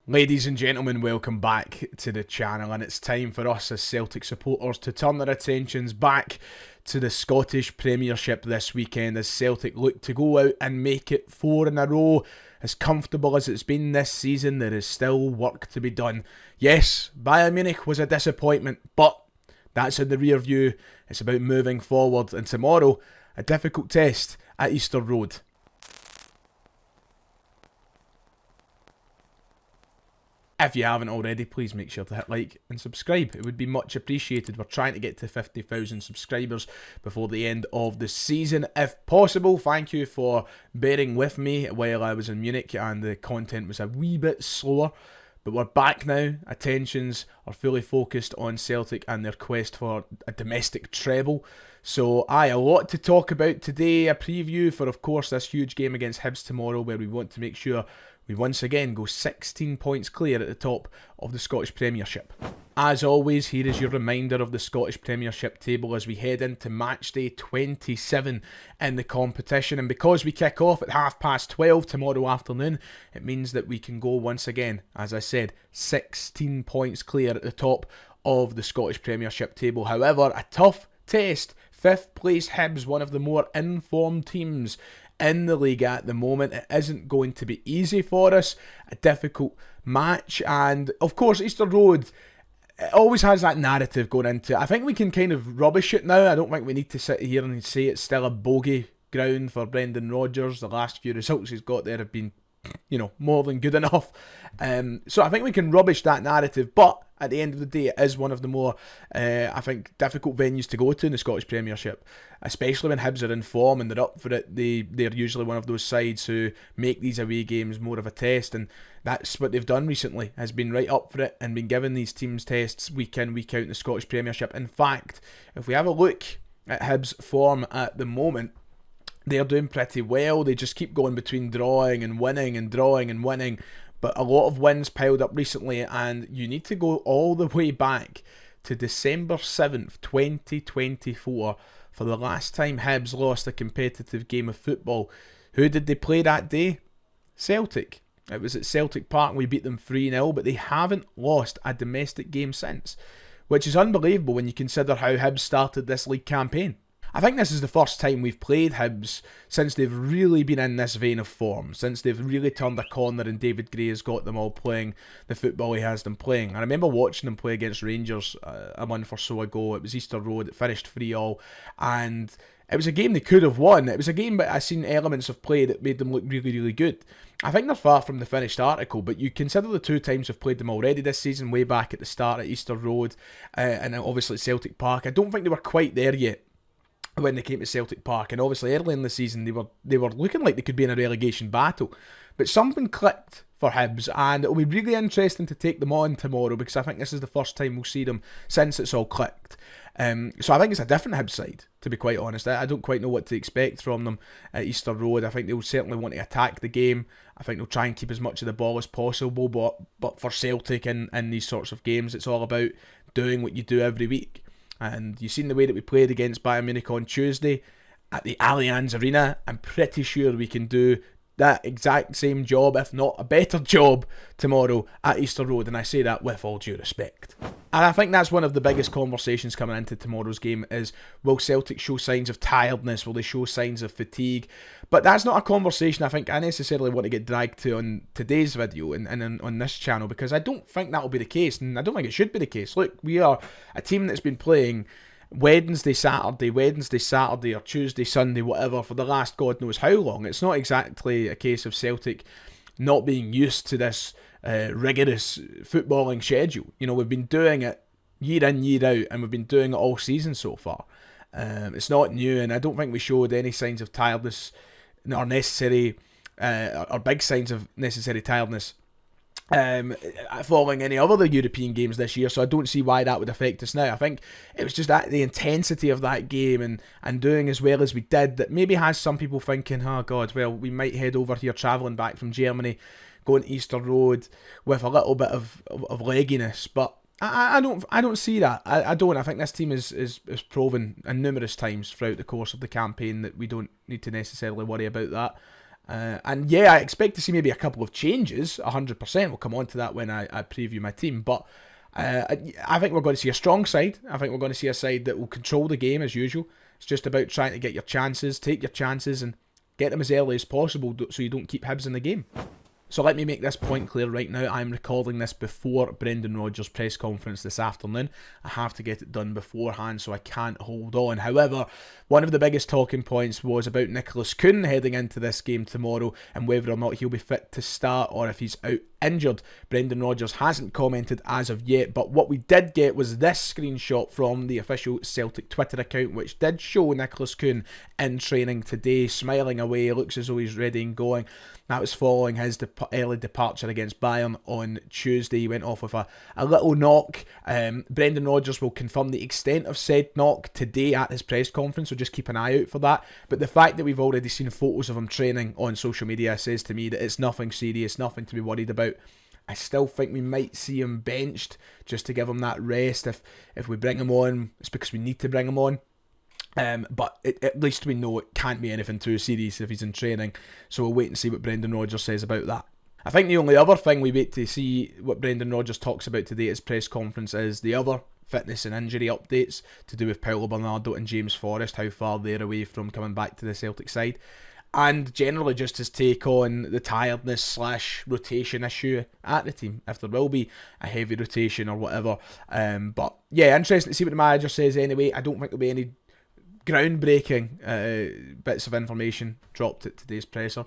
Ladies and gentlemen, welcome back to the channel, and it's time for us as Celtic supporters to turn our attentions back to the Scottish Premiership this weekend as Celtic look to go out and make it 4 in a row. As comfortable as it's been this season, there is still work to be done. Yes, Bayern Munich was a disappointment, but that's in the rear view. It's about moving forward, and tomorrow, a difficult test at Easter Road. If you haven't already, please make sure to hit like and subscribe. It would be much appreciated. We're trying to get to 50,000 subscribers before the end of the season, if possible. Thank you for bearing with me while I was in Munich and the content was a wee bit slower. But we're back now. Attentions are fully focused on Celtic and their quest for a domestic treble. So, a lot to talk about today. A preview for, of course, this huge game against Hibs tomorrow, where we want to make sure we once again go 16 points clear at the top of the Scottish Premiership. As always, here is your reminder of the Scottish Premiership table as we head into match day 27 in the competition. And because we kick off at 12:30 tomorrow afternoon, it means that we can go once again, as I said, 16 points clear at the top of the Scottish Premiership table. However, a tough test. 5th place Hibs, one of the more informed teams in the league at the moment. It isn't going to be easy for us. A difficult match, and of course Easter Road, it always has that narrative going into it. I think we can kind of rubbish it now. I don't think we need to sit here and say it's still a bogey ground for Brendan Rodgers. The last few results he's got there have been, more than good enough. So I think we can rubbish that narrative, but at the end of the day, it is one of the more, I think, difficult venues to go to in the Scottish Premiership, especially when Hibs are in form and they're up for it. They're usually one of those sides who make these away games more of a test, and that's what they've done recently, has been right up for it and been giving these teams tests week in, week out in the Scottish Premiership. In fact, if we have a look at Hibs' form at the moment, they're doing pretty well. They just keep going between drawing and winning and drawing and winning. But a lot of wins piled up recently, and you need to go all the way back to December 7th, 2024 for the last time Hibs lost a competitive game of football. Who did they play that day? Celtic. It was at Celtic Park and we beat them 3-0, but they haven't lost a domestic game since, which is unbelievable when you consider how Hibs started this league campaign. I think this is the first time we've played Hibs since they've really been in this vein of form, since they've really turned a corner and David Gray has got them all playing the football he has them playing. I remember watching them play against Rangers a month or so ago. It was Easter Road, it finished 3-3, and it was a game they could have won. It was a game that I seen elements of play that made them look really, really good. I think they're far from the finished article, but you consider the two times we've played them already this season, way back at the start at Easter Road, and obviously at Celtic Park. I don't think they were quite there yet when they came to Celtic Park, and obviously early in the season they were looking like they could be in a relegation battle, but something clicked for Hibs, and it'll be really interesting to take them on tomorrow, because I think this is the first time we'll see them since it's all clicked. So I think it's a different Hibs side, to be quite honest. I don't quite know what to expect from them at Easter Road. I think they'll certainly want to attack the game. I think they'll try and keep as much of the ball as possible, but for Celtic in these sorts of games, it's all about doing what you do every week. And you've seen the way that we played against Bayern Munich on Tuesday at the Allianz Arena. I'm pretty sure we can do that exact same job, if not a better job, tomorrow at Easter Road, and I say that with all due respect. And I think that's one of the biggest conversations coming into tomorrow's game is, will Celtic show signs of tiredness? Will they show signs of fatigue? But that's not a conversation I think I necessarily want to get dragged to on today's video and on this channel, because I don't think that'll be the case, and I don't think it should be the case. Look, we are a team that's been playing Wednesday, Saturday, or Tuesday, Sunday, whatever, for the last God knows how long. It's not exactly a case of Celtic not being used to this rigorous footballing schedule. We've been doing it year in, year out, and we've been doing it all season so far. It's not new, and I don't think we showed any signs of tiredness or big signs of necessary tiredness following any other European games this year, so I don't see why that would affect us now. I think it was just that the intensity of that game and doing as well as we did that maybe has some people thinking, oh God, well, we might head over here travelling back from Germany, going to Easter Road with a little bit of legginess, but I don't see that. I don't. I think this team is proven in numerous times throughout the course of the campaign that we don't need to necessarily worry about that. And yeah, I expect to see maybe a couple of changes, 100%. We'll come on to that when I preview my team. But I think we're going to see a strong side. I think we're going to see a side that will control the game as usual. It's just about trying to get your chances, take your chances, and get them as early as possible so you don't keep Hibs in the game. So let me make this point clear right now. I'm recording this before Brendan Rodgers' press conference this afternoon. I have to get it done beforehand, so I can't hold on. However, one of the biggest talking points was about Nicholas Kuhn heading into this game tomorrow and whether or not he'll be fit to start or if he's out injured. Brendan Rodgers hasn't commented as of yet, but what we did get was this screenshot from the official Celtic Twitter account, which did show Nicholas Kuhn in training today, smiling away, looks as though he's ready and going. That was following his early departure against Bayern on Tuesday. He went off with a little knock. Brendan Rodgers will confirm the extent of said knock today at his press conference, so just keep an eye out for that. But the fact that we've already seen photos of him training on social media says to me that it's nothing serious, nothing to be worried about. I still think we might see him benched just to give him that rest. If we bring him on, it's because we need to bring him on. But at least we know it can't be anything too serious if he's in training. So we'll wait and see what Brendan Rodgers says about that. I think the only other thing we wait to see what Brendan Rodgers talks about today at his press conference is the other fitness and injury updates to do with Paulo Bernardo and James Forrest, how far they're away from coming back to the Celtic side. And generally just his take on the tiredness / rotation issue at the team, if there will be a heavy rotation or whatever. But yeah, interesting to see what the manager says anyway. I don't think there'll be any groundbreaking bits of information dropped at today's presser,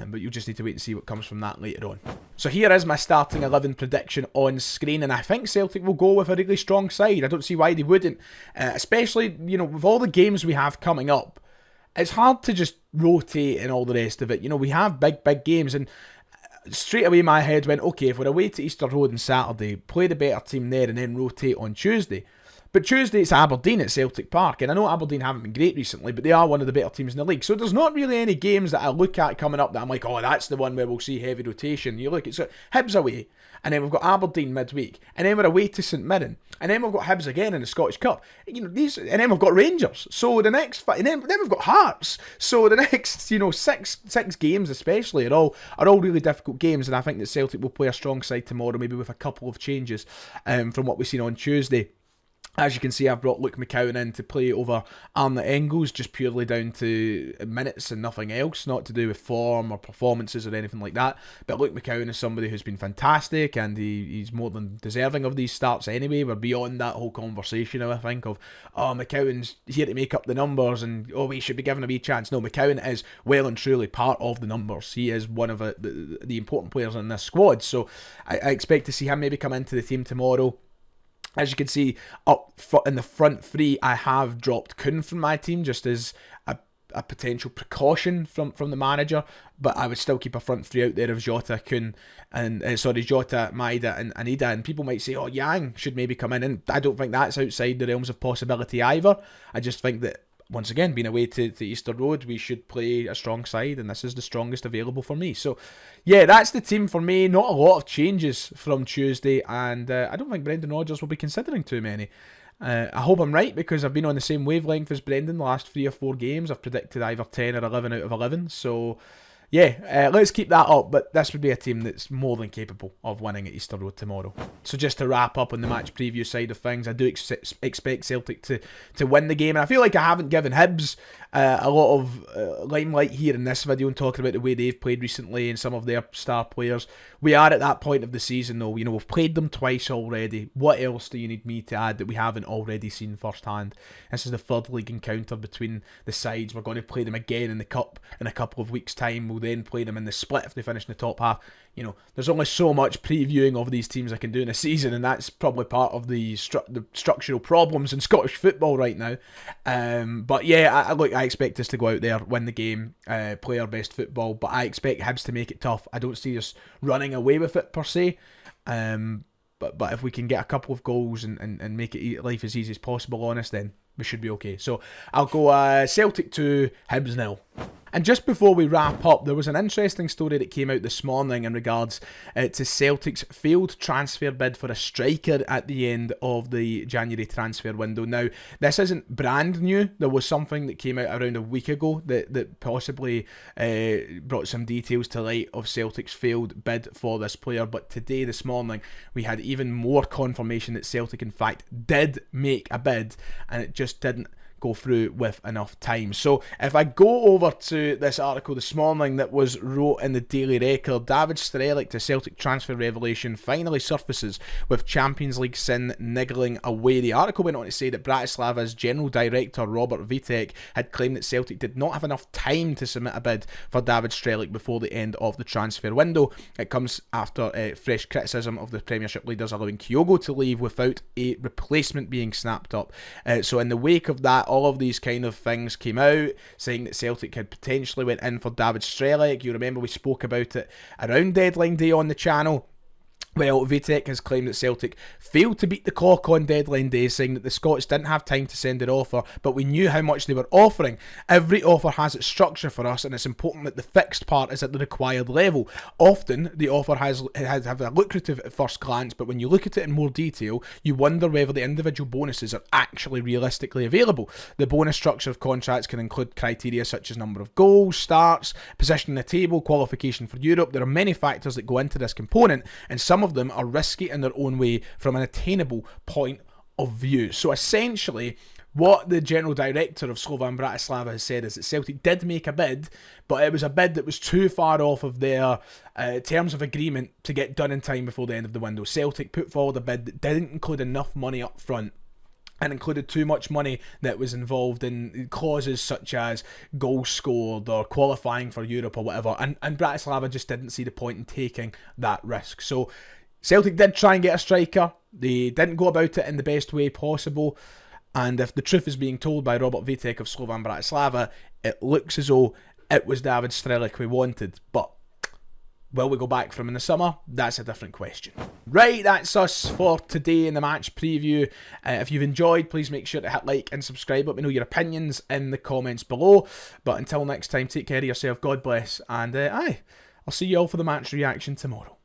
but you'll just need to wait and see what comes from that later on. So here is my starting 11 prediction on screen, and I think Celtic will go with a really strong side. I don't see why they wouldn't, especially with all the games we have coming up. It's hard to just rotate and all the rest of it. We have big games, and straight away my head went, okay, if we're away to Easter Road on Saturday, play the better team there and then rotate on Tuesday. But Tuesday it's Aberdeen at Celtic Park, and I know Aberdeen haven't been great recently, but they are one of the better teams in the league. So there's not really any games that I look at coming up that I'm like, oh, that's the one where we'll see heavy rotation. You look, it's Hibs away, and then we've got Aberdeen midweek, and then we're away to St Mirren, and then we've got Hibs again in the Scottish Cup. And then we've got Rangers. So the next, and then we've got Hearts. So the next, six games especially are all really difficult games, and I think that Celtic will play a strong side tomorrow, maybe with a couple of changes from what we've seen on Tuesday. As you can see, I've brought Luke McCowan in to play over Arne Engels, just purely down to minutes and nothing else, not to do with form or performances or anything like that. But Luke McCowan is somebody who's been fantastic, and he's more than deserving of these starts anyway. We're beyond that whole conversation, I think, of, oh, McCowan's here to make up the numbers, and, oh, we should be given a wee chance. No, McCowan is well and truly part of the numbers. He is one of the important players in this squad, so I expect to see him maybe come into the team tomorrow. As you can see, up in the front three, I have dropped Kuhn from my team just as a potential precaution from the manager, but I would still keep a front three out there of Jota, Kuhn, Jota, Maeda, and Ida. And people might say, oh, Yang should maybe come in, and I don't think that's outside the realms of possibility either. I just think that, once again, being away to Easter Road, we should play a strong side, and this is the strongest available for me. So, yeah, that's the team for me. Not a lot of changes from Tuesday, and I don't think Brendan Rodgers will be considering too many. I hope I'm right, because I've been on the same wavelength as Brendan the last 3 or 4 games. I've predicted either 10 or 11 out of 11, so yeah, let's keep that up, but this would be a team that's more than capable of winning at Easter Road tomorrow. So just to wrap up on the match preview side of things, I do expect Celtic to win the game, and I feel like I haven't given Hibs a lot of limelight here in this video and talking about the way they've played recently and some of their star players. We are at that point of the season though, we've played them twice already. What else do you need me to add that we haven't already seen firsthand? This is the 3rd league encounter between the sides. We're going to play them again in the Cup in a couple of weeks' time. We'll then play them in the split if they finish in the top half. There's only so much previewing of these teams I can do in a season, and that's probably part of the structural problems in Scottish football right now. But yeah, I expect us to go out there, win the game, play our best football, but I expect Hibs to make it tough. I don't see us running away with it per se. But if we can get a couple of goals and make life as easy as possible on us, then we should be okay. So I'll go Celtic 2, Hibs 0. And just before we wrap up, there was an interesting story that came out this morning in regards to Celtic's failed transfer bid for a striker at the end of the January transfer window. Now, this isn't brand new. There was something that came out around a week ago that possibly brought some details to light of Celtic's failed bid for this player. But today, this morning, we had even more confirmation that Celtic, in fact, did make a bid, and it just didn't go through with enough time. So if I go over to this article this morning that was wrote in the Daily Record, David Strelic to Celtic transfer revelation finally surfaces with Champions League sin niggling away. The article went on to say that Bratislava's general director Robert Vitek had claimed that Celtic did not have enough time to submit a bid for David Strelic before the end of the transfer window. It comes after fresh criticism of the Premiership leaders allowing Kyogo to leave without a replacement being snapped up. So in the wake of that, all of these kind of things came out, saying that Celtic had potentially went in for David Strelic. You remember we spoke about it around deadline day on the channel. Well, Vitek has claimed that Celtic failed to beat the clock on deadline day, saying that the Scots didn't have time to send an offer, but we knew how much they were offering. Every offer has its structure for us, and it's important that the fixed part is at the required level. Often, the offer has a lucrative at first glance, but when you look at it in more detail, you wonder whether the individual bonuses are actually realistically available. The bonus structure of contracts can include criteria such as number of goals, starts, position in the table, qualification for Europe. There are many factors that go into this component, and some of them are risky in their own way from an attainable point of view. So essentially, what the general director of Slovan Bratislava has said is that Celtic did make a bid, but it was a bid that was too far off of their terms of agreement to get done in time before the end of the window. Celtic put forward a bid that didn't include enough money up front, and included too much money that was involved in clauses such as goals scored or qualifying for Europe or whatever, and Bratislava just didn't see the point in taking that risk. So Celtic did try and get a striker. They didn't go about it in the best way possible, and if the truth is being told by Robert Vitek of Slovan Bratislava, it looks as though it was David Strelic we wanted, but will we go back for him in the summer? That's a different question. Right, that's us for today in the match preview. If you've enjoyed, please make sure to hit like and subscribe. Let me know your opinions in the comments below. But until next time, take care of yourself, God bless, and I'll see you all for the match reaction tomorrow.